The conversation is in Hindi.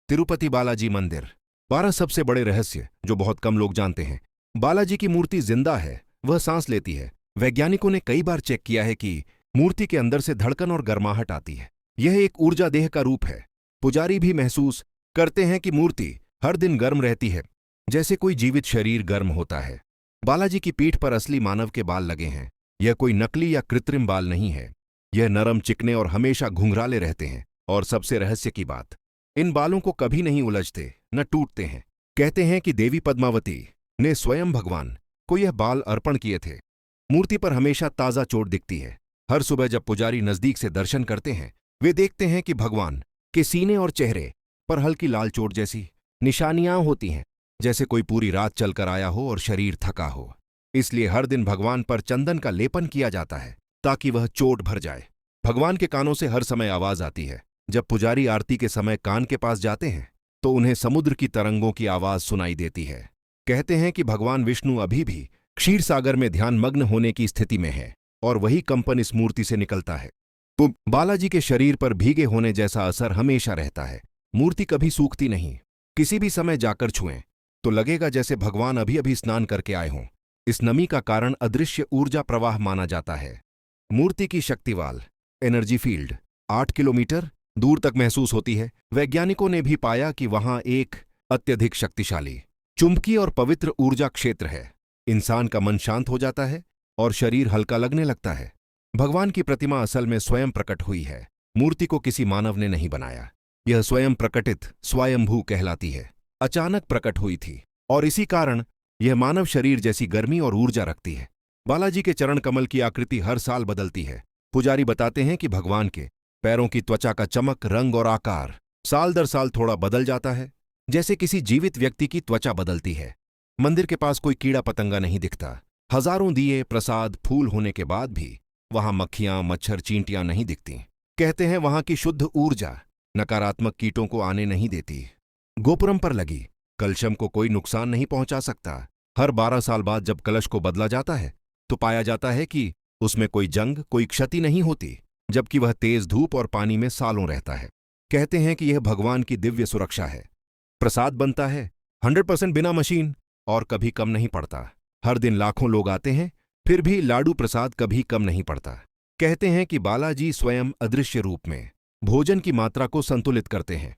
तिरुपति बालाजी मंदिर। 12 सबसे बड़े रहस्य जो बहुत कम लोग जानते हैं। बालाजी की मूर्ति जिंदा है, वह सांस लेती है। वैज्ञानिकों ने कई बार चेक किया है कि मूर्ति के अंदर से धड़कन और गर्माहट आती है। यह एक ऊर्जा देह का रूप है। पुजारी भी महसूस करते हैं कि मूर्ति हर दिन गर्म रहती है, जैसे कोई जीवित शरीर गर्म होता है। बालाजी की पीठ पर असली मानव के बाल लगे हैं। यह कोई नकली या कृत्रिम बाल नहीं है। यह नरम, चिकने और हमेशा घुंघराले रहते हैं। और सबसे रहस्य की बात, इन बालों को कभी नहीं उलझते, न टूटते हैं। कहते हैं कि देवी पद्मावती ने स्वयं भगवान को यह बाल अर्पण किए थे। मूर्ति पर हमेशा ताजा चोट दिखती है। हर सुबह जब पुजारी नजदीक से दर्शन करते हैं, वे देखते हैं कि भगवान के सीने और चेहरे पर हल्की लाल चोट जैसी निशानियां होती हैं, जैसे कोई पूरी रात चलकर आया हो और शरीर थका हो। इसलिए हर दिन भगवान पर चंदन का लेपन किया जाता है, ताकि वह चोट भर जाए। भगवान के कानों से हर समय आवाज आती है। जब पुजारी आरती के समय कान के पास जाते हैं, तो उन्हें समुद्र की तरंगों की आवाज सुनाई देती है। कहते हैं कि भगवान विष्णु अभी भी क्षीर सागर में ध्यानमग्न होने की स्थिति में है, और वही कंपन इस मूर्ति से निकलता है। बालाजी के शरीर पर भीगे होने जैसा असर हमेशा रहता है। मूर्ति कभी सूखती नहीं। किसी भी समय जाकर छुएं तो लगेगा जैसे भगवान अभी अभी स्नान करके आए हों। इस नमी का कारण अदृश्य ऊर्जा प्रवाह माना जाता है। मूर्ति की शक्तिवाल एनर्जी फील्ड 8 किलोमीटर दूर तक महसूस होती है। वैज्ञानिकों ने भी पाया कि वहां एक अत्यधिक शक्तिशाली चुंबकीय और पवित्र ऊर्जा क्षेत्र है। इंसान का मन शांत हो जाता है और शरीर हल्का लगने लगता है। भगवान की प्रतिमा असल में स्वयं प्रकट हुई है। मूर्ति को किसी मानव ने नहीं बनाया। यह स्वयं प्रकटित स्वयंभू कहलाती है। अचानक प्रकट हुई थी, और इसी कारण यह मानव शरीर जैसी गर्मी और ऊर्जा रखती है। बालाजी के चरण कमल की आकृति हर साल बदलती है। पुजारी बताते हैं कि भगवान के पैरों की त्वचा का चमक, रंग और आकार साल दर साल थोड़ा बदल जाता है, जैसे किसी जीवित व्यक्ति की त्वचा बदलती है। मंदिर के पास कोई कीड़ा पतंगा नहीं दिखता। हजारों दिए, प्रसाद, फूल होने के बाद भी वहां मक्खियां, मच्छर, चींटियां नहीं दिखती। कहते हैं वहां की शुद्ध ऊर्जा नकारात्मक कीटों को आने नहीं देती। गोपुरम पर लगी कलशम को कोई नुकसान नहीं पहुंचा सकता। हर 12 साल बाद जब कलश को बदला जाता है, तो पाया जाता है कि उसमें कोई जंग, कोई क्षति नहीं होती, जबकि वह तेज धूप और पानी में सालों रहता है। कहते हैं कि यह भगवान की दिव्य सुरक्षा है। प्रसाद बनता है 100% बिना मशीन, और कभी कम नहीं पड़ता। हर दिन लाखों लोग आते हैं, फिर भी लाडू प्रसाद कभी कम नहीं पड़ता। कहते हैं कि बालाजी स्वयं अदृश्य रूप में भोजन की मात्रा को संतुलित करते हैं।